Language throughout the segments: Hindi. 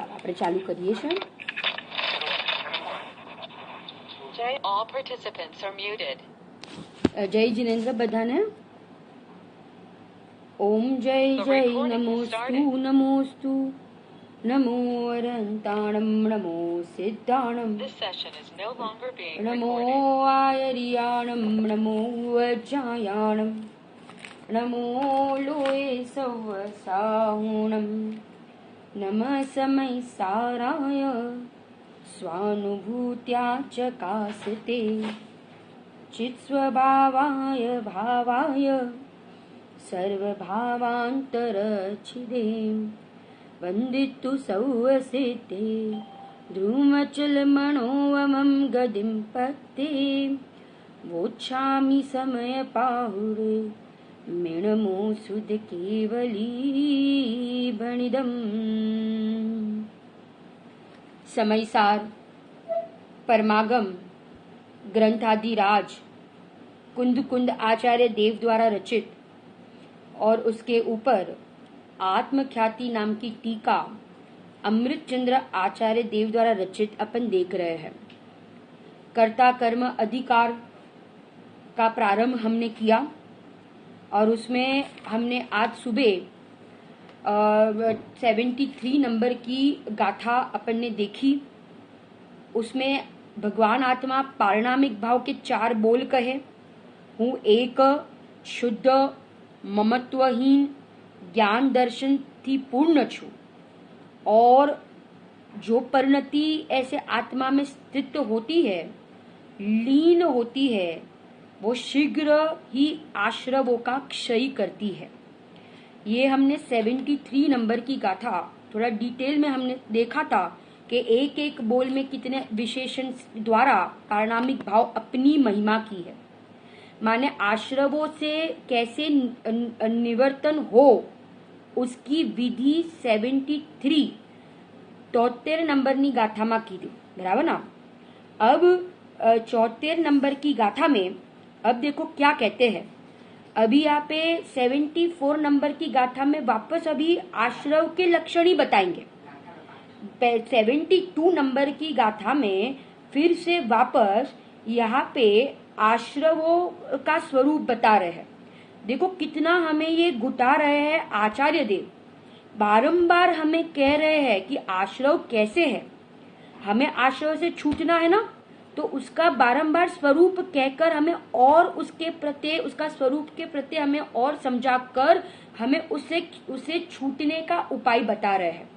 ચાલો આપણે ચાલુ કરીએ છીએ. All participants are muted. જય જીનેન્દ્ર બધાને. ઓમ જય જય નમોસ્તુ નમોસ્તુ નમો અરંતાણમ નમો સિદ્ધાણમ This session is no longer being Namo recorded. આયરિયાણમ નમો વજ્જાયાણમ નમો લોએ સૌ સાહુણમ નમઃ સમય સારાય स्वानुभूत्या चकासते चित्स्वभावाय भावाय सर्वभावान्तरच्छिदे वन्दितु सौवसिते ध्रुमचलमणोवमं गदिं पत्ते वोच्छामि समयपाहुरे मेणमो सुध केवली भणिदम्. समयसार परमागम ग्रंथादिराज कुंद कुंद आचार्य देव द्वारा रचित और उसके ऊपर आत्मख्याति नाम की टीका अमृत चंद्र आचार्य देव द्वारा रचित अपन देख रहे हैं. कर्ता कर्म अधिकार का प्रारंभ हमने किया और उसमें हमने आज सुबह 73 नंबर की गाथा अपन ने देखी. उसमें भगवान आत्मा पारिणामिक भाव के 4 बोल कहे. हूँ एक शुद्ध ममत्वहीन ज्ञान दर्शन थी पूर्ण छु और जो परिणति ऐसे आत्मा में स्थित होती है, लीन होती है, वो शीघ्र ही आश्रवों का क्षय करती है. ये हमने 73 नंबर की गाथा थोड़ा डिटेल में हमने देखा था कि एक एक बोल में कितने विशेषण द्वारा पारिणामिक भाव अपनी महिमा की है. माने आश्रवों से कैसे निवर्तन हो उसकी विधि 73 नंबर गाथा में की थी. बराबर ना. अब 74 नंबर की गाथा में अब देखो क्या कहते हैं. अभी यहाँ पे 74 नंबर की गाथा में वापस अभी आश्रव के लक्षण ही बताएंगे. 72 नंबर की गाथा में फिर से वापस यहाँ पे आश्रवों का स्वरूप बता रहे हैं. देखो कितना हमें ये गुटा रहे हैं आचार्य देव. बारंबार हमें कह रहे हैं कि आश्रव कैसे है, हमें आश्रव से छूटना है ना, तो उसका बारंबार स्वरूप कहकर हमें और उसके प्रत्यय उसका स्वरूप के प्रत्यय हमें और समझाकर हमें उसे छूटने का उपाय बता रहे हैं.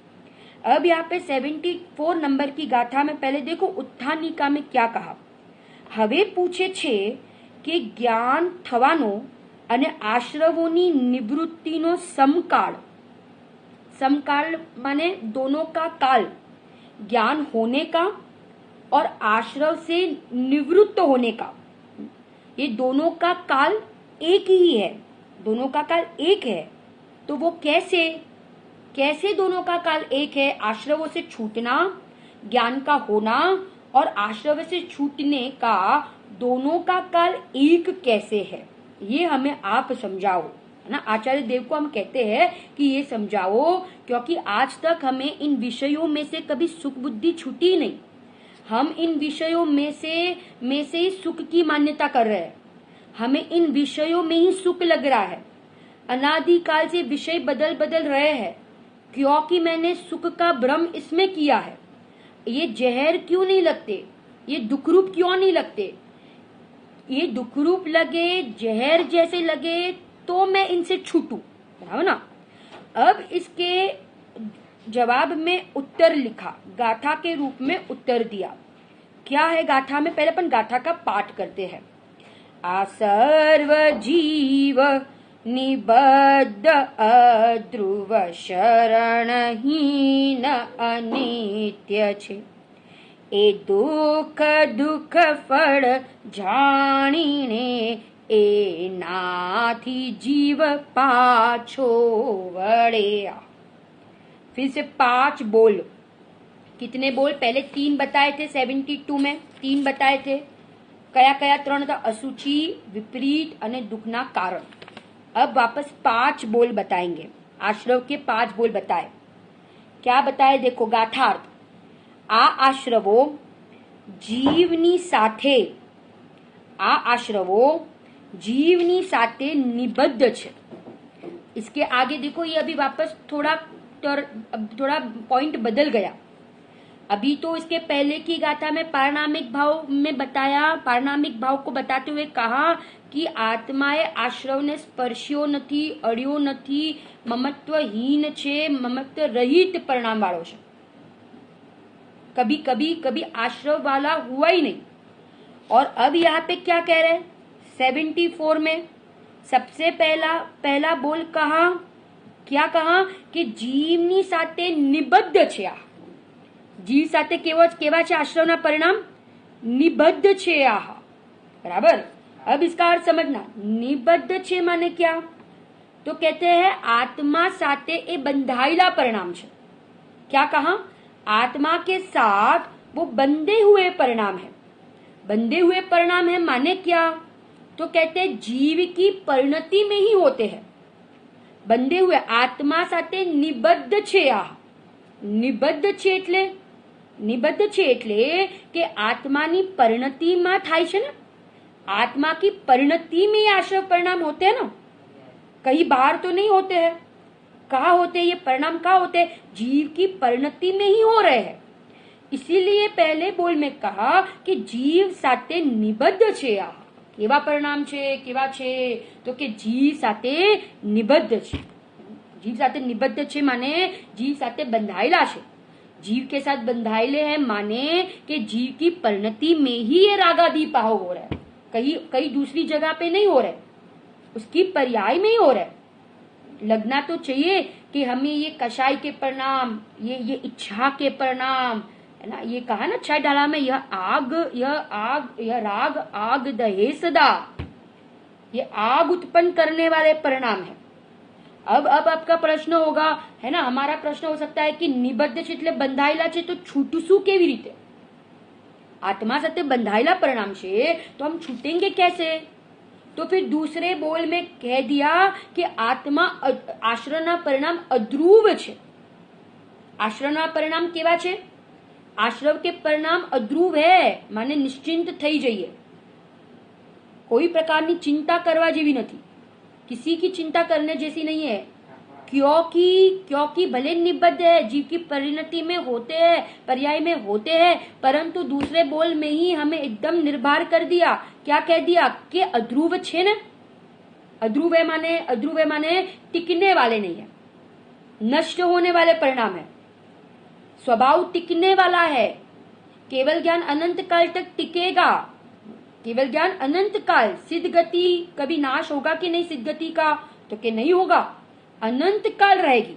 अब यहाँ पे 74 नंबर की गाथा में पहले देखो उत्थानिका में क्या कहा. હવે પૂછે છે કે જ્ઞાન થવાનો અને આશ્રવોની નિવૃત્તિનો સમકાળ. समकाल माने दोनों का काल, ज्ञान होने का और आश्रव से निवृत्त होने का, ये दोनों का काल एक ही है. दोनों का काल एक है. तो वो कैसे दोनों का काल एक है. आश्रवों से छूटना, ज्ञान का होना और आश्रव से छूटने का दोनों का काल एक कैसे है, ये हमें आप समझाओ. है ना. आचार्य देव को हम कहते हैं कि ये समझाओ, क्योंकि आज तक हमें इन विषयों में से कभी सुख बुद्धि छूटी नहीं. हम इन विषयों में से सुख की मान्यता कर रहे हैं. हमें इन विषयों में ही सुख लग रहा है. अनादिकाल से विषय बदल रहे हैं, क्योंकि मैंने सुख का भ्रम इसमें किया है. ये जहर क्यों नहीं लगते, ये दुखरूप क्यों नहीं लगते. ये दुखरूप लगे, जहर जैसे लगे तो मैं इनसे छूटू. बराबर ना. अब इसके जवाब में उत्तर लिखा, गाथा के रूप में उत्तर दिया. क्या है गाथा में, पहले अपन गाथा का पाठ करते हैं. आ सर्व जीव निबद्ध अध्रुव शरणहीन अनित्य छे. ए दुख फળ જાણીને एनाथी जीव पाछो वड़े. फिर से 5 बोल. कितने बोल, पहले 3 बताए थे 72 में, 3 बताए थे. कया 3 था, असुचि, विपरीत અને दुखना कारण. अब वापस 5 बोल बताएंगे. आश्रव के 5 बोल बताए क्या बताए देखो गाथार्थ, आ आश्रवो जीवनी साथे, आ आश्रवो जीवनी साथे निबद्ध छे। इसके आगे देखो, ये अभी वापस थोड़ा पॉइंट बदल गया। अभी तो इसके पहले की गाथा में पारणामिक भाव में बताया, पारणामिक भाव को बताते हुए कहा कि आत्माए आश्रवने स्पर्श्यो નથી, અડ્યો નથી, મમત્વહીન છે, મમત્વ रहित परिणाम वालों છે। कभी आश्रव वाला हुआ ही नहीं। और अब यहाँ पे क्या कह रहे हैं 74 में सबसे पहला बोल कहा, क्या कहा कि जीवनी साथे निबद्ध છે। આ जीव साथे केवा છે आश्रवना परिणाम, निबद्ध છે આ, बराबर। अब इसका अर्थ समझना, निबद्ध છે माने क्या, तो कहते हैं आत्मा साथे ए बंधाइला परिणाम છે। क्या कहा, आत्मा के साथ वो बंधे हुए परिणाम है। बंधे हुए परिणाम है माने क्या, तो कहते हैं जीव की परिणति में ही होते हैं। बंधे हुए आत्मा साथे निबद्ध છે આ, નિબદ્ધ છે એટલે, निबद्ध છે એટલે કે आत्मानी परिणतिમાં થાય છે ને। आत्मा की परिणति में ये आश्रव परिणाम होते हैं ना, कहीं बाहर तो नहीं होते हैं। कहाँ होते हैं ये परिणाम, कहाँ होते हैं, जीव की परिणति में ही हो रहे हैं। इसीलिए पहले बोल में कहा कि जीव साथे निबद्ध છે। આ કેવા પરિણામ છે, કેવા છે, તો કે जीव साथे निबद्ध છે। जीव साथे निबद्ध છે माने जीव साथे बंधाયેલા છે। जीव के साथ बंधाइले हैं माने कि जीव की परिणति में ही ये रागादि भाव हो रहा है, कहीं दूसरी जगह पे नहीं हो रहा है, उसकी पर्याय में ही हो रहा है। लगना तो चाहिए कि हमें ये कषाय के परिणाम, ये इच्छा के परिणाम है ना, ये कहा ना 6 डाला में, यह राग आग दहे सदा, ये आग उत्पन्न करने वाले परिणाम है। अब आपका प्रश्न होगा, है ना, हमारा प्रश्न हो सकता है कि निबद्ध છે એટલે બંધાયેલા છે तो छूटશું કેવી રીતે, आत्मा साथे बंधाइला परिणाम છે तो हम छूटेंगे कैसे। तो फिर दूसरे बोल में कह दिया कि आत्मा आश्रयना परिणाम अध्रुव છે। आश्रयना परिणाम केवा છે, आश्रव के परिणाम अध्रुव है माने निश्चिंत થઈ જઈએ, कोई प्रकारनी चिंता करवा जेवी નથી, किसी की चिंता करने जैसी नहीं है। क्योंकि भले निबद्ध है, जीव की परिणति में होते हैं, पर्याय में होते हैं, परंतु दूसरे बोल में ही हमें एकदम निर्भर कर दिया। क्या कह दिया कि अध्रुव छे ना, अध्रुव है माने टिकने वाले नहीं है, नष्ट होने वाले परिणाम है, स्वभाव टिकने वाला है। केवल ज्ञान अनंत काल तक टिकेगा, केवल ज्ञान अनंत काल। सिद्ध गति कभी नाश होगा कि नहीं सिद्ध गति का, तो कि नहीं होगा, अनंत काल रहेगी।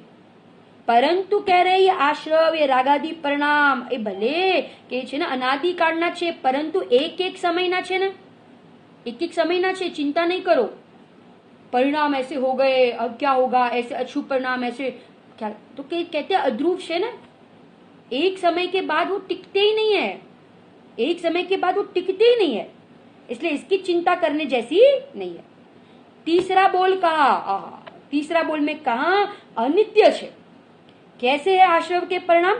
परंतु कह रहे ये आश्रव, ये रागादि परिणाम ए भले के छे ना अनादि कालना छे, परंतु एक समयना छे ना, एक समयना छे। चिंता नहीं करो, परिणाम ऐसे हो गए, अब क्या होगा, ऐसे अशुभ परिणाम ऐसे क्या, तो कहते अध्रुव छे ना, एक समय के बाद वो टिकते ही नहीं है, एक समय के बाद वो टिकते ही नहीं है, इसलिए इसकी चिंता करने जैसी नहीं है। तीसरा बोल कहा, तीसरा बोल में कहा अनित्य है। कैसे है आश्रव के परिणाम,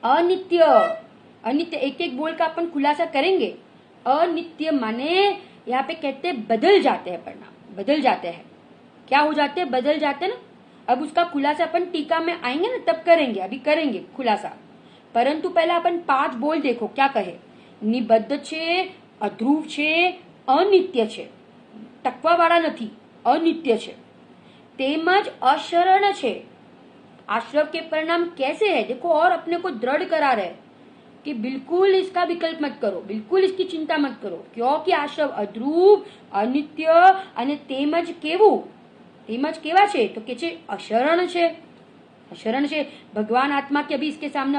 अनित्य। अनित्य एक बोल का अपन खुलासा करेंगे। अनित्य माने यहाँ पे कहते हैं बदल जाते हैं परिणाम, बदल जाते हैं। क्या हो जाते हैं, बदल जाते हैं ना। अब उसका खुलासा अपन टीका में आएंगे ना तब करेंगे, अभी करेंगे खुलासा। परंतु पहले अपन 5 बोल देखो क्या कहे, निबद्ध छे, अध्रुव छे, अनित्य छे, टकवा वाला नहीं, अनित्य छे, तेमज अशरण छे। आश्रव के परिणाम कैसे है देखो, और अपने को दृढ़ करा रहे कि बिल्कुल इसका विकल्प मत करो, बिल्कुल इसकी चिंता मत करो, क्योंकि आश्रव अध्रुव, अनित्य અને तेमज केवू, तेमज केवा छे तो के छे अशरण छे, अशरण छे। भगवान आत्मा के अभी इसके सामने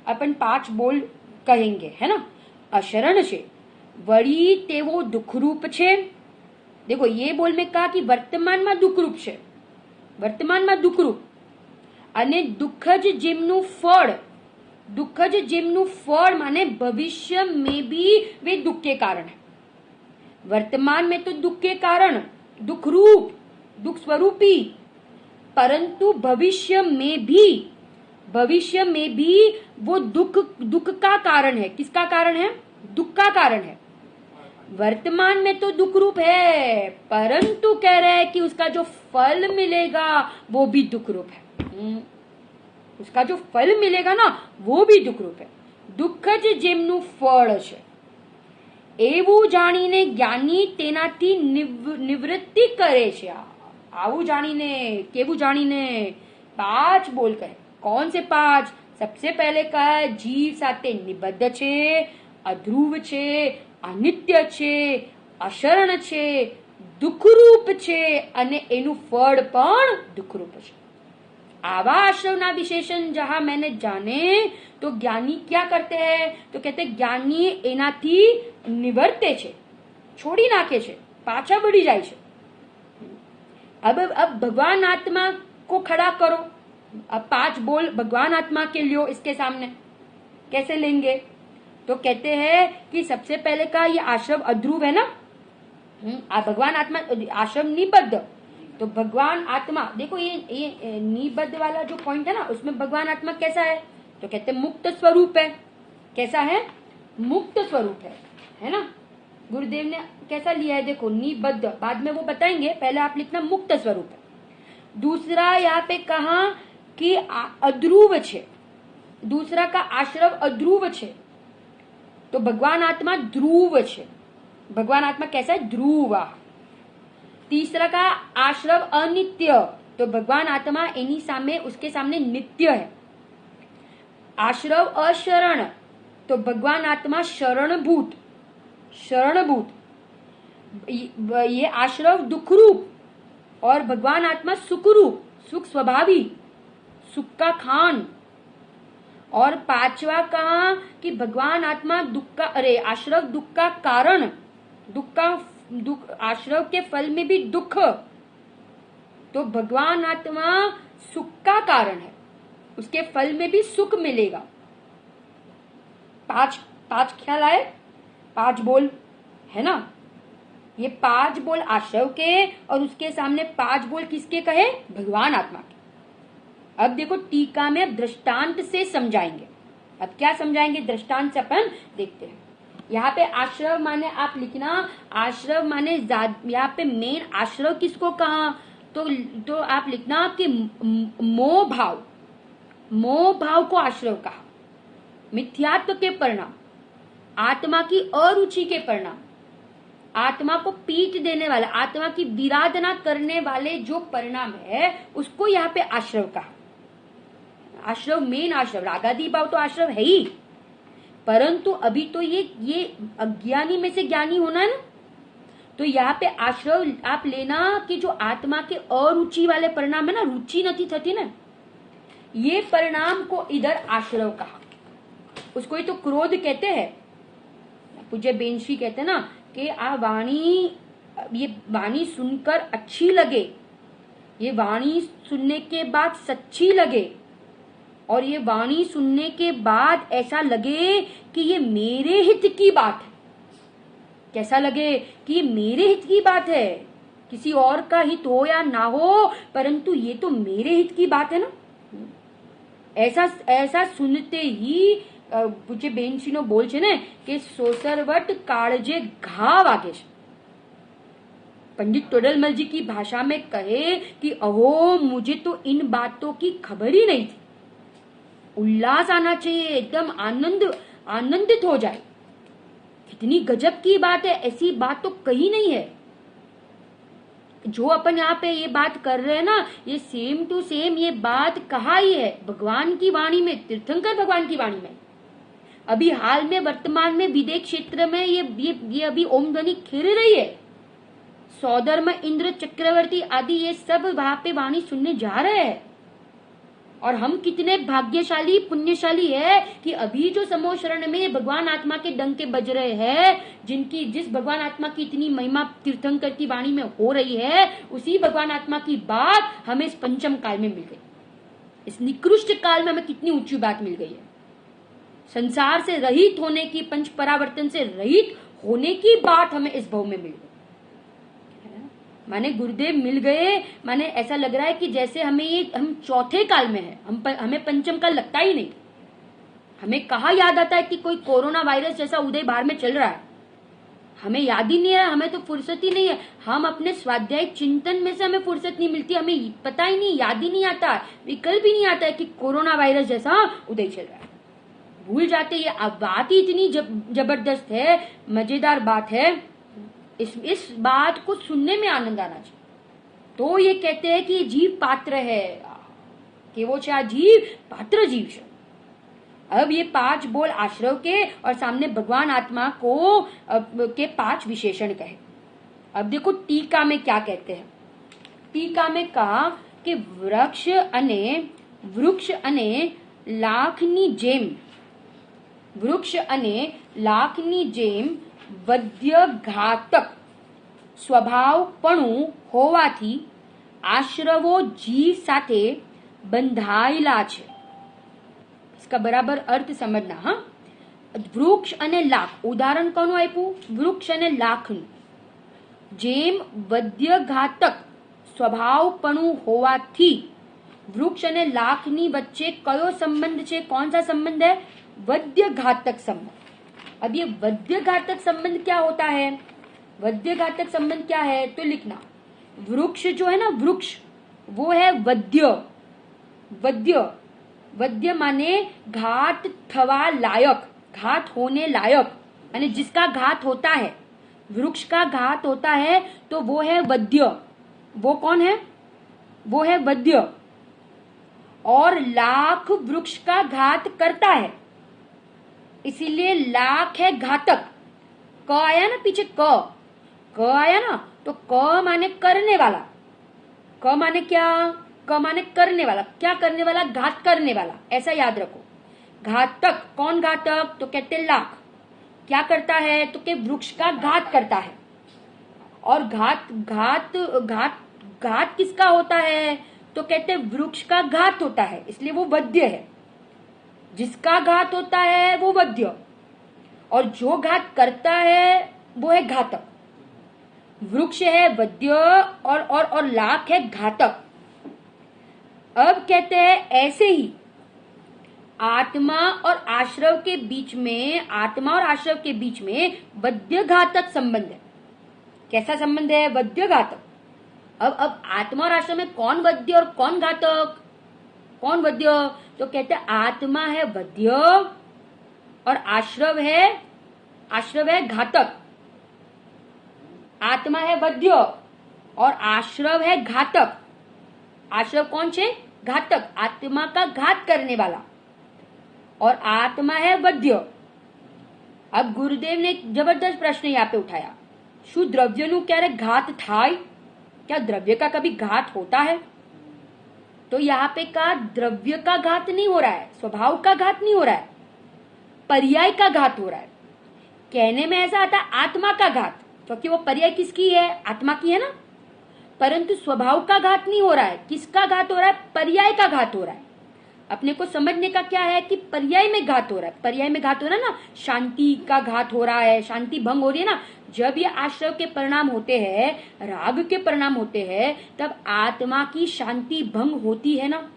अपन 5 बोल कहेंगे, है ना। अशरण छे, वड़ी तेवो दुखरूप छे। देखो ये बोल में कहा कि वर्तमान में दुखरूप छे, वर्तमान में दुखरूप, અને दुखज જેમનું ફળ, दुखज જેમનું ફળ माने भविष्य में भी वे दुख के कारण है। वर्तमान में तो दुख के कारण, दुख रूप, दुख स्वरूपी, परंतु भविष्य में भी भविष्य में भी वो दुख का कारण है। किसका कारण है? दुख का कारण है। वर्तमान में तो दुख रूप है, परंतु कह रहे हैं कि उसका जो फल मिलेगा वो भी दुख रूप है। उसका जो फल मिलेगा ना वो भी दुख रूप है। दुख જ જેમનું ફળ છે એવું જાણીને જ્ઞાની તેનાથી નિવૃત્તિ કરે છે। આવું જાણીને, કેવું જાણીને? 5 બોલ કહે। कौन से 5? सबसे पहले कहा है जीव साथे निबद्ध છે, અધ્રુવ છે, અનિત્ય છે, અશરણ છે, દુઃખરૂપ છે અને એનું ફળ પણ દુઃખરૂપ છે। आवा आश्रवना विशेषण जहां मैंने जाने तो ज्ञानी क्या करते हैं? तो कहते ज्ञानी एनाथी निवर्ते छे, छोड़ी नाखे छे, पाछा वળી જાય છે। अब भगवान आत्मा को खड़ा करो। अब 5 बोल भगवान आत्मा के लियो इसके सामने, कैसे लेंगे? तो कहते हैं कि सबसे पहले का ये आश्रव अध्रुव है ना, भगवान आत्मा आश्रव निबद्ध। तो भगवान आत्मा देखो, ये निबद्ध वाला जो पॉइंट है ना, उसमें भगवान आत्मा कैसा है? तो कहते मुक्त स्वरूप है। कैसा है? मुक्त स्वरूप है ना। गुरुदेव ने कैसा लिया है देखो, निबद्ध, बाद में वो बताएंगे, पहले आप लिखना मुक्त स्वरूप है। दूसरा यहाँ पे कहा कि अध्रुव छे, दूसरा का आश्रव अध्रुव छे, तो भगवान आत्मा ध्रुव छे। भगवान आत्मा कैसा है? ध्रुव। तीसरा का आश्रव अनित्य, तो भगवान आत्मा एनी सामे, उसके सामने नित्य है। आश्रव अशरण, तो भगवान आत्मा शरणभूत, ये आश्रव दुखरूप और भगवान आत्मा सुखरूप, सुख स्वभावी, सुख का खान। और 5वां कहा कि भगवान आत्मा दुख का, आश्रव दुख का कारण, दुख आश्रव के फल में भी दुख, तो भगवान आत्मा सुख का कारण है, उसके फल में भी सुख मिलेगा। 5 ख्याल आए? 5 बोल है ना। ये 5 बोल आश्रव के, और उसके सामने 5 बोल किसके कहे? भगवान आत्मा के। अब देखो टीका में दृष्टांत से समझाएंगे। अब क्या समझाएंगे? दृष्टांत से अपन देखते हैं। यहाँ पे आश्रव माने आप लिखना, आश्रव माने यहाँ पे मेन आश्रव किसको कहा? तो आप लिखना कि मोह भाव को आश्रव कहा। मिथ्यात्व के परिणाम, आत्मा की अरुचि के परिणाम, आत्मा को पीट देने वाला, आत्मा की विराधना करने वाले जो परिणाम है, उसको यहाँ पे आश्रव कहा। आश्रव मेन आश्रव, रागादि भाव तो आश्रव है ही, परंतु अभी तो ये अज्ञानी में से ज्ञानी होना है ना, तो यहाँ पे आश्रव आप लेना कि जो आत्मा के अरुचि वाले परिणाम है ना, रुचि नहीं थती ना, ये परिणाम को इधर आश्रव कहा। उसको ही तो क्रोध कहते हैं। पूज्य बेनश्री कहते हैं ना कि ये वाणी सुनकर अच्छी लगे, ये वाणी सुनने के बाद सच्ची लगे, और ये वाणी सुनने के बाद ऐसा लगे कि ये मेरे हित की बात है। कैसा लगे कि ये मेरे हित की बात है, किसी और का हित हो या ना हो, परंतु ये तो मेरे हित की बात है ना। ऐसा सुनते ही पूज्य बेनश्रीनो बोल छे ने कि सोसरवट काळजे घा वागे छे। पंडित टोडरमल जी की भाषा में कहे कि अहो, मुझे तो इन बातों की खबर ही नहीं थी। उल्लास आना चाहिए, एकदम आनंदित हो जाए। कितनी गजब की बात है, ऐसी बात तो कहीं नहीं है। जो अपन यहाँ पे ये बात कर रहे हैं ना, ये सेम टू सेम ये बात कहा ही है भगवान की वाणी में, तीर्थंकर भगवान की वाणी में। अभी हाल में वर्तमान में विदेश क्षेत्र में ये अभी ओम ध्वनि खिल रही है। सौधर्म इंद्र चक्रवर्ती आदि ये सब वहां पे वाणी सुनने जा रहे हैं। और हम कितने भाग्यशाली पुण्यशाली है कि अभी जो समूह शरण में भगवान आत्मा के डंके बज रहे हैं, जिस भगवान आत्मा की इतनी महिमा तीर्थंकर की वाणी में हो रही है, उसी भगवान आत्मा की बात हमें इस पंचम काल में मिल गई। इस निकृष्ट काल में हमें कितनी ऊंची बात मिल गई है। संसार से रहित होने की, पंच परावर्तन से रहित होने की बात हमें इस भव में मिल गई। माने गुरुदेव मिल गए, माने ऐसा लग रहा है कि जैसे हम चौथे काल में है, हमें पंचम काल लगता ही नहीं। हमें कहाँ याद आता है कि कोई कोरोना वायरस जैसा उदय बाहर में चल रहा है, हमें याद ही नहीं है, हमें तो फुर्सत ही नहीं है। हम अपने स्वाध्याय चिंतन में से हमें फुर्सत नहीं मिलती, हमें पता ही नहीं, याद ही नहीं आता, विकल्प ही नहीं आता है कि कोरोना वायरस जैसा उदय चल रहा है, भूल जाते। ये बात ही इतनी जबरदस्त है, मजेदार बात है, इस बात को सुनने में आनंद आना चाहिए। तो ये कहते हैं कि जीव पात्र है, कि वो चाहे जीव पात्र जीव है। अब ये 5 बोल आश्रव के और सामने भगवान आत्मा को के 5 विशेषण कहे। अब देखो टीका में क्या कहते हैं। टीका में कहा कि वृक्ष अने लाखनी जेम વદ્યઘાતક સ્વભાવપણું હોવાથી આશ્રવો જીવ સાથે બંધાયેલા છે। इसका बराबर अर्थ समझना। हाँ, વૃક્ષ અને લાખ, ઉદાહરણ કોનું આપ્યું? વૃક્ષ અને લાખનું। જેમ વદ્યઘાતક સ્વભાવપણું હોવાથી વૃક્ષ અને લાખની વચ્ચે કયો સંબંધ છે? कौन सा संबंध है? वद्यघातक संबंध। अब ये वद्यघातक संबंध क्या होता है? वद्यघातक संबंध क्या है तो लिखना, वृक्ष जो है ना, वृक्ष वो है वद्य। वद्य माने घात थवा लायक, घात होने लायक, यानी जिसका घात होता है, वृक्ष का घात होता है तो वो है वद्य। वो कौन है? वो है वद्य। और लाख वृक्ष का घात करता है, इसीलिए लाख है घातक। क आया ना पीछे, क आया ना, तो क माने करने वाला। क माने क्या? क माने करने वाला। क्या करने वाला? घात करने वाला, ऐसा याद रखो। घातक, कौन घातक? तो कहते लाख। क्या करता है? तो के वृक्ष का घात करता है। और घात किसका होता है? तो कहते वृक्ष का घात होता है, इसलिए वो वद्य है। जिसका घात होता है वो वद्य, और जो घात करता है वो है घातक। वृक्ष है वद्य और लाख है घातक। अब कहते हैं ऐसे ही आत्मा और आश्रव के बीच में, आत्मा और आश्रव के बीच में वद्य घातक संबंध है। कैसा संबंध है? वद्य घातक। अब आत्मा और आश्रव में कौन वद्य और कौन घातक? कौन वद्य? तो कहते हैं आत्मा है वद्य और आश्रव है घातक। आत्मा है वद्य और आश्रव है घातक। आश्रव कौन छे? घातक, आत्मा का घात करने वाला। और आत्मा है वद्य। अब गुरुदेव ने एक जबरदस्त प्रश्न यहाँ पे उठाया, शु द्रव्यनु क्यारे घात थाय? क्या द्रव्य का कभी घात होता है? तो यहाँ पे का द्रव्य का घात नहीं हो रहा है, स्वभाव का घात नहीं हो रहा है, पर्याय का घात हो रहा है। कहने में ऐसा आता है आत्मा का घात, क्योंकि वो पर्याय किसकी है? आत्मा की है ना। परंतु स्वभाव का घात नहीं हो रहा है। किसका घात हो रहा है? पर्याय का घात हो रहा है। अपने को समझने का क्या है कि पर्याय में घात हो रहा है। पर्याय में घात हो रहा है ना, शांति का घात हो रहा है, शांति भंग हो रही है ना। जब ये आश्रव के परिणाम होते हैं, राग के परिणाम होते हैं, तब आत्मा की शांति भंग होती है ना।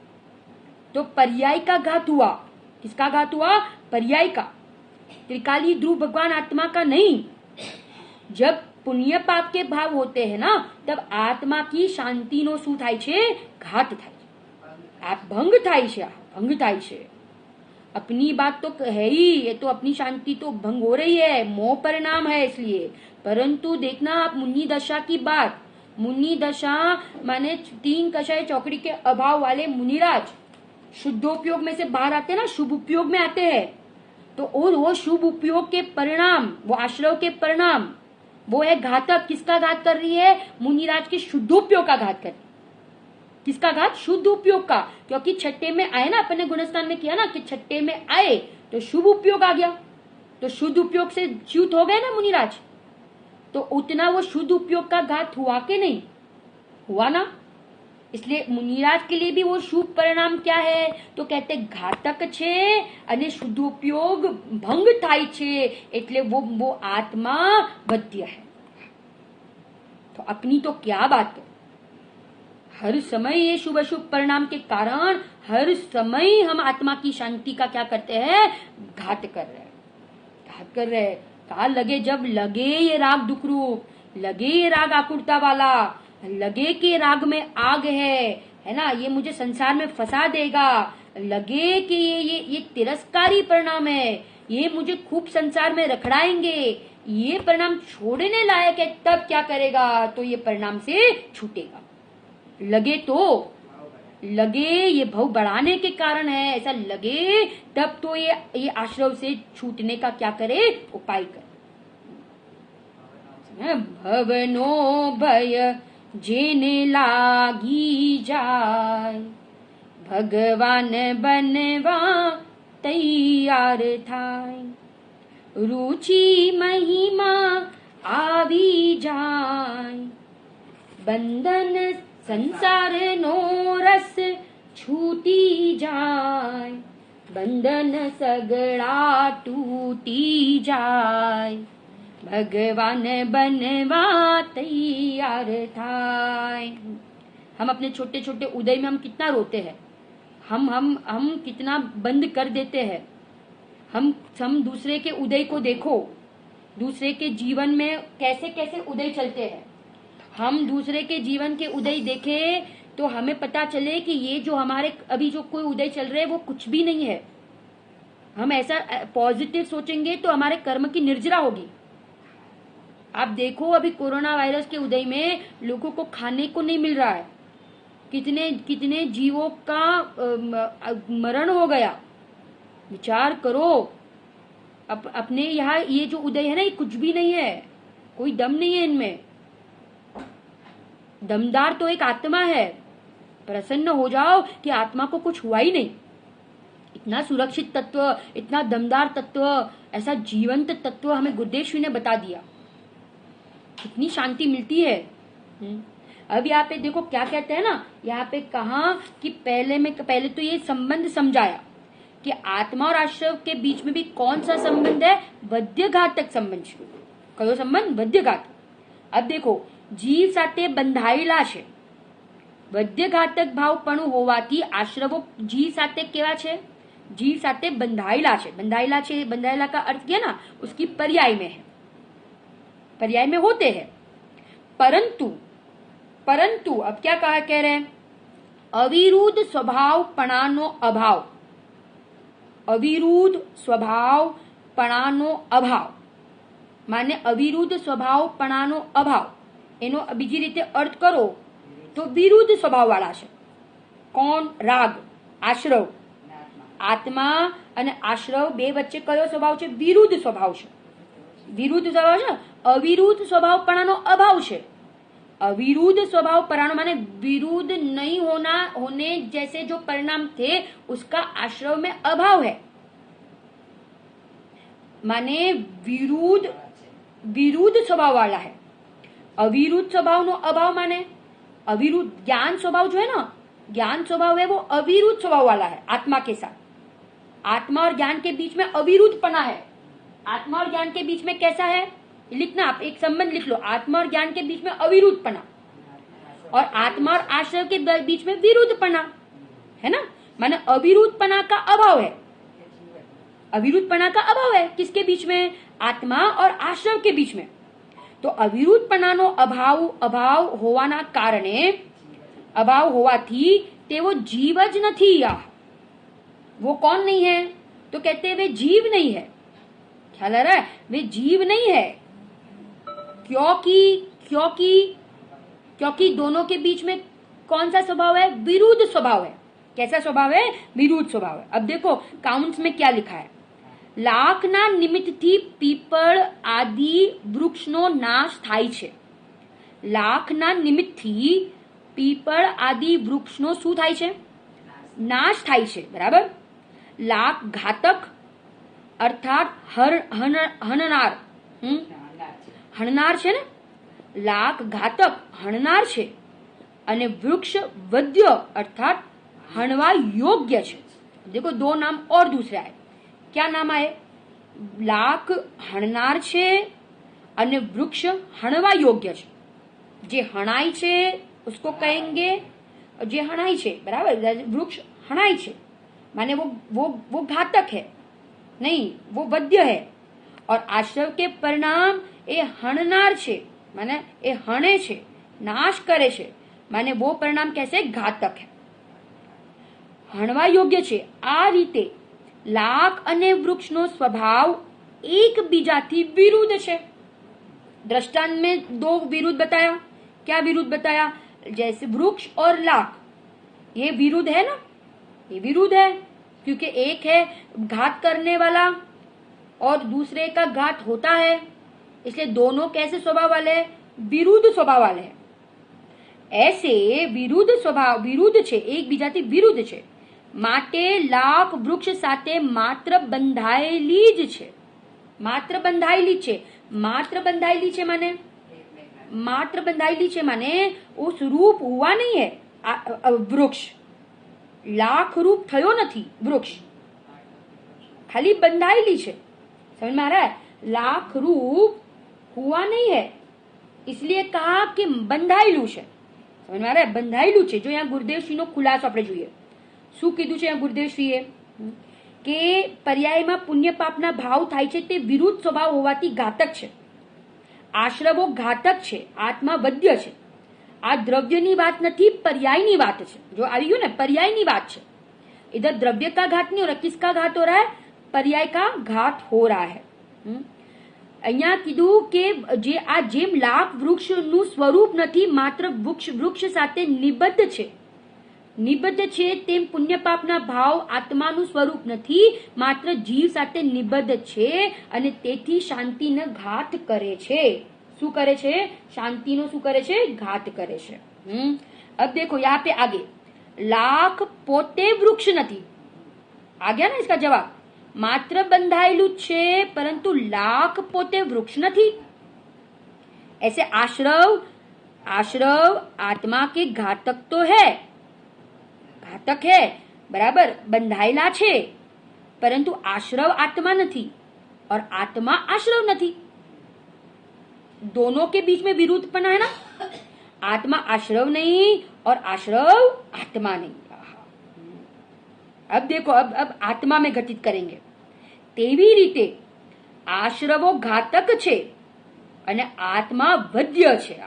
तो पर्याय का घात हुआ। किसका घात हुआ? पर्याय का। त्रिकाली ध्रुव भगवान आत्मा का नहीं। जब पुण्य पाप के भाव होते हैं ना, तब आत्मा की शांति नो શું થાય છે? घात થાય છે। आप भंग થાય છે। अपनी बात तो है ही, ये तो अपनी शांति तो भंग हो रही है, मोह परिणाम है इसलिए। परंतु देखना आप मुन्नी दशा की बात, मुन्नी दशा माने 3 कषाय चौकड़ी के अभाव वाले मुनिराज शुद्धोपयोग में से बाहर आते हैं ना, शुभ उपयोग में आते हैं। तो और वो शुभ उपयोग के परिणाम, वो आश्रव के परिणाम, वो है घातक। किसका घात कर रही है? मुनिराज के शुद्धोपयोग का घात कर रही है। किसका घात? शुद्ध उपयोग का। क्योंकि छठे में आए ना, अपने गुणस्थान में किया ना कि छठे में आए तो शुभ उपयोग आ गया, तो शुद्ध उपयोग से च्युत हो गए ना मुनिराज। तो उतना वो शुद्ध उपयोग का घात हुआ कि नहीं हुआ ना। इसलिए मुनिराज के लिए भी वो शुभ परिणाम क्या है? तो कहते घातक छे અને शुद्ध उपयोग भंग થાય છે, એટલે वो आत्मा वद्य है। तो अपनी तो क्या बात है, हर समय ये शुभ अशुभ परिणाम के कारण हर समय हम आत्मा की शांति का क्या करते हैं, घात कर रहे हैं, घात कर रहे हैं। कहा लगे, जब लगे ये राग दुख रूप, लगे ये राग आकुरता वाला, लगे कि राग में आग है ना, ये मुझे संसार में फंसा देगा, लगे कि ये तिरस्कारी परिणाम है, ये मुझे खूब संसार में रखड़ाएंगे, ये परिणाम छोड़ने लायक है, तब क्या करेगा, तो ये परिणाम से छूटेगा। लगे तो लगे ये भव बढ़ाने के कारण है, ऐसा लगे तब तो ये आश्रव से छूटने का क्या करे, उपाय करे। भवनो भय जेने लागी जाय, भगवान बनवा तैयार थाय, रुचि महिमा आवी जाय, बंधन संसार नो रस छूटी जाय, बंधन सगड़ा टूटी जाय, भगवान बनवा तैयार थाय। हम अपने छोटे छोटे उदय में हम कितना रोते हैं, हम कितना बंद कर देते हैं। हम दूसरे के उदय को देखो, दूसरे के जीवन में कैसे कैसे उदय चलते हैं। हम दूसरे के जीवन के उदय देखें तो हमें पता चले कि ये जो हमारे अभी जो कोई उदय चल रहे हैं वो कुछ भी नहीं है। हम ऐसा पॉजिटिव सोचेंगे तो हमारे कर्म की निर्जरा होगी। आप देखो अभी कोरोना वायरस के उदय में लोगों को खाने को नहीं मिल रहा है, कितने कितने जीवों का मरण हो गया। विचार करो, अपने यहाँ ये जो उदय है ना, ये कुछ भी नहीं है, कोई दम नहीं है इनमें। दमदार तो एक आत्मा है। प्रसन्न हो जाओ कि आत्मा को कुछ हुआ ही नहीं। इतना सुरक्षित तत्व, इतना दमदार तत्व, ऐसा जीवंत तत्व हमें गुरुदेव ने बता दिया, कितनी शांति मिलती है। अब यहाँ पे देखो क्या कहते हैं ना, यहाँ पे कहा कि पहले तो ये संबंध समझाया कि आत्मा और आश्रव के बीच में भी कौन सा संबंध है, वध्यघातक संबंध। कयो संबंध, वध्यघातक। अब देखो, जीव साथे બંધાયેલા છે, વદ્યઘાતક ભાવપણું હોવાથી આશ્રવો જીવ સાથે કેવા છે, जीव साथे બંધાયેલા છે। બંધાયેલા का अर्थ किया ना, उसकी पर्याय में है, पर्याय में होते हैं। परंतु अब क्या कह रहे हैं, अविरुद्ध स्वभावपणानो अभाव, अविरुद्ध स्वभावपणानो अभाव माने अविरुद्ध स्वभावपणानो अभाव, एनो बीजी रीते अर्थ करो तो विरुद्ध स्वभाव वाला है। कौन, राग, आश्रव। आत्मा અને આશ્રવ બે વચ્ચે કયો સ્વભાવ છે, વિરુદ્ધ સ્વભાવ છે। વિરુદ્ધ સ્વભાવ છે, અવિરુદ્ધ स्वभावपणाનો अभाव છે। अविरुद्ध स्वभावपणानो माने विरुद्ध नहीं होने जैसे जो परिणाम थे उसका आश्रव में अभाव है। माने विरुद्ध स्वभाव वाला है। अविरुद्ध स्वभाव नो अभाव माने अविरुद्ध ज्ञान स्वभाव जो है ना, ज्ञान स्वभाव है वो अविरुद्ध स्वभाव वाला है आत्मा के साथ। आत्मा और ज्ञान के बीच में अविरुद्धपना है। आत्मा और ज्ञान के बीच में कैसा है, लिखना आप, एक संबंध लिख लो, आत्मा और ज्ञान के बीच में अविरुद्धपना और आत्मा और आश्रय के बीच में विरुद्धपना है ना। माने अविरुद्धपना का अभाव है। अविरुद्धपना का अभाव है किसके बीच में, आत्मा और आश्रय के बीच में। तो अविरुद्धपणानो अभाव होवाना कारणे, अभाव होवाथी तेवो जीव ज नथी। वो कौन नहीं है, तो कहते हैं वे जीव नहीं है। ख्याल आ रहा है, वे जीव नहीं है। क्योंकि दोनों के बीच में कौन सा स्वभाव है, विरुद्ध स्वभाव है। कैसा स्वभाव है, विरुद्ध स्वभाव है। अब देखो काउंट्स में क्या लिखा है, લાખના નિમિત્તથી પીપળ આદि વૃક્ષનો નાશ થાય છે। લાખના નિમિત્તથી પીપળ આદि વૃક્ષનો શું થાય છે, નાશ થાય છે, બરાબર। લાખ ઘાતક અર્થાત હણનાર, હણનાર છે ને, લાખ ઘાતક હણનાર છે, અને વૃક્ષ વદ્ય અર્થાત હણવા યોગ્ય છે। देखो दो नाम और दूसरे आए, क्या नाम आए, लाख हणनार छे અને વૃક્ષ હણવા યોગ્ય છે। જે હણાય છે उसको कहेंगे, જે હણાય છે बराबर, वृक्ष हणाय છે माने वो घातक है नहीं, वो वध्य है। और आश्रव के परिणाम ए हणनार छे माने ए हणे छे, नाश करे छे माने वो परिणाम कैसे घातक है, हणवा योग्य छे। आ रीते लाख अने वृक्षनो स्वभाव एकबीजाथी विरुद्ध छे। दृष्टांत में दो विरुद्ध बताया। क्या विरुद्ध बताया? जैसे वृक्ष और लाख, ये विरुद्ध है ना, ये विरुद्ध है, क्योंकि एक है घात करने वाला और दूसरे का घात होता है, इसलिए दोनों कैसे स्वभाव वाले हैं? विरुद्ध स्वभाव वाले हैं। ऐसे विरुद्ध स्वभाव विरुद्ध छे, एक बीजाथी विरुद्ध छे, માટે લાખ વૃક્ષ સાથે માત્ર બંધાયેલી જ છે, માત્ર બંધાયેલી છે। માત્ર બંધાયેલી છે માને, मात्र बंधाई छे माने उस रूप हुआ नहीं है वृक्ष, लाख रूप थयो नहीं वृक्ष, खाली बंधाई छे। समझ में आ रहा है? लाख रूप हुआ नहीं है, इसलिए कहा कि बंधायेलू छे। समझ में आ रहा है? बंधायेलू छे। जो यहाँ गुरुदेवश्री नो खुलासो आपणे जोईए, शुं कीधुं छे गुरुदेवश्रीए के पर्यायमां पुण्य पापना भाव थाय छे ते विरुद्ध स्वभाव होवाथी घातक छे। आश्रवो घातक छे, आत्मा वध्य छे। आ द्रव्यनी बात नहीं, पर्यायनी बात है। जो आई गयो ने, पर्यायनी बात है। इधर द्रव्य का घात नहीं हो रहा, किसका घात हो रहा है? पर्याय का घात हो रहा है। अहिया कीधुं के जे आ जेम लाख वृक्षनुं स्वरूप नहीं, मात्र वृक्ष साथे निबद्ध छे, निबद्ध छे, तेम पुण्य पापना भाव आत्मानुं स्वरूप नहीं, मात्र जीव साथे निबद्ध छे अने तेथी शांतिने घात करे छे। शुं करे छे? शांतिनो शुं करे छे? घात करे छे। अब देखो यहाँ पे आगे, लाख पोते वृक्ष नहीं, आ गया ना इसका जवाब। मात्र बंधायेलू छे परंतु लाख पोते वृक्ष नहीं। ऐसे आश्रव आत्मा के घातक तो है, घातक है बराबर, बंधायेला छे, परंतु आश्रव आत्मा नहीं और आत्मा आश्रव नहीं। दोनों के बीच में विरुद्धपना है ना, आत्मा आश्रव नहीं और आश्रव आत्मा नहीं। अब देखो, अब आत्मा में घटित करेंगे। तेवी रीते आश्रवो घातक छे अने आत्मा वध्य छे।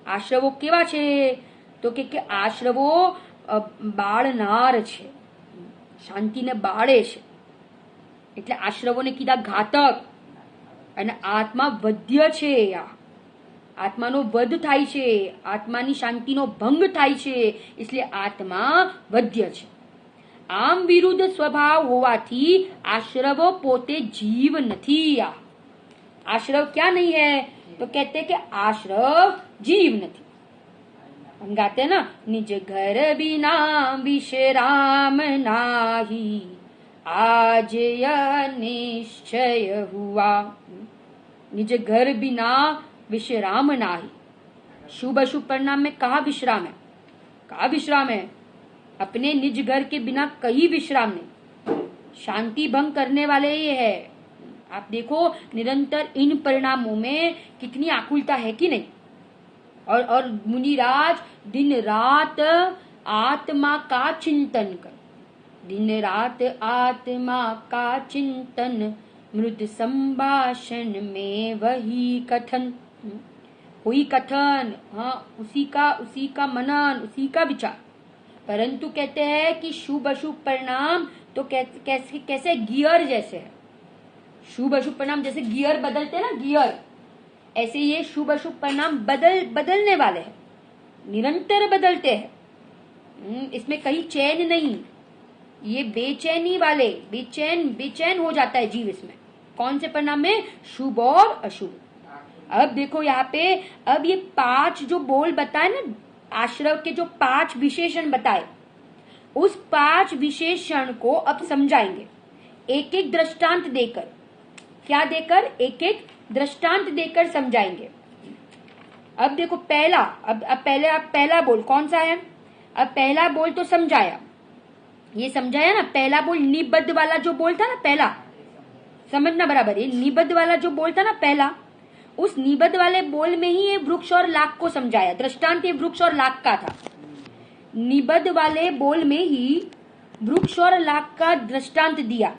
आश्रवो केवा छे? तो के आश्रवो बाळनार छे, शांतिने बाळे छे, એટલે આશ્રવોને કીધા ઘાતક। અને આત્મા વધ્ય છે, આત્માનો વધ થાય છે, આત્માની શાંતિનો ભંગ થાય છે, इसलिए आत्मा वध्य છે। આમ વિરુદ્ધ સ્વભાવ હોવાથી આશ્રવો પોતે જીવ નથી। आश्रव क्या नहीं है? तो कहते कि आश्रव जीव नहीं। हम गाते हैं ना, निज घर बिना विश्राम नाही, आज यह निश्चय हुआ। निज घर बिना विश्राम नाही, शुभ अशुभ परिणाम में कहा विश्राम है? कहा विश्राम है? अपने निज घर के बिना कहीं विश्राम नहीं। शांति भंग करने वाले ये है। आप देखो निरंतर इन परिणामों में कितनी आकुलता है कि नहीं। और मुनिराज दिन रात आत्मा का चिंतन कर, दिन रात आत्मा का चिंतन, मृद संभाषण में वही कथन। वही कथन, हाँ, उसी का मनन, उसी का विचार। परंतु कहते हैं कि शुभ अशुभ परिणाम तो कैसे गियर जैसे है। शुभ अशुभ परिणाम जैसे गियर बदलते हैं ना, गियर, ऐसे ये शुभ अशुभ परिणाम बदलने वाले हैं, निरंतर बदलते हैं। इसमें कहीं चैन नहीं, ये बेचैनी वाले, बेचैन हो जाता है जीव इसमें। कौन से परिणाम में? शुभ और अशुभ। अब देखो यहाँ पे, अब ये 5 जो बोल बताए ना, आश्रव के जो 5 विशेषण बताए, उस 5 विशेषण को अब समझाएंगे एक एक दृष्टांत देकर। क्या देकर? एक एक दृष्टांत देकर समझाएंगे। अब देखो पहला, अब पहला बोल कौन सा है? अब पहला बोल तो समझाया, ये समझाया ना। पहला बोल निबद्ध वाला जो बोल था ना, पहला समझना बराबर, ये निबद्ध वाला जो बोल था ना पहला, उस निबद्ध वाले बोल में ही ये वृक्ष और लाख को समझाया। दृष्टांत ये वृक्ष और लाख का था। निबद्ध वाले बोल में ही वृक्ष और लाख का दृष्टांत दिया।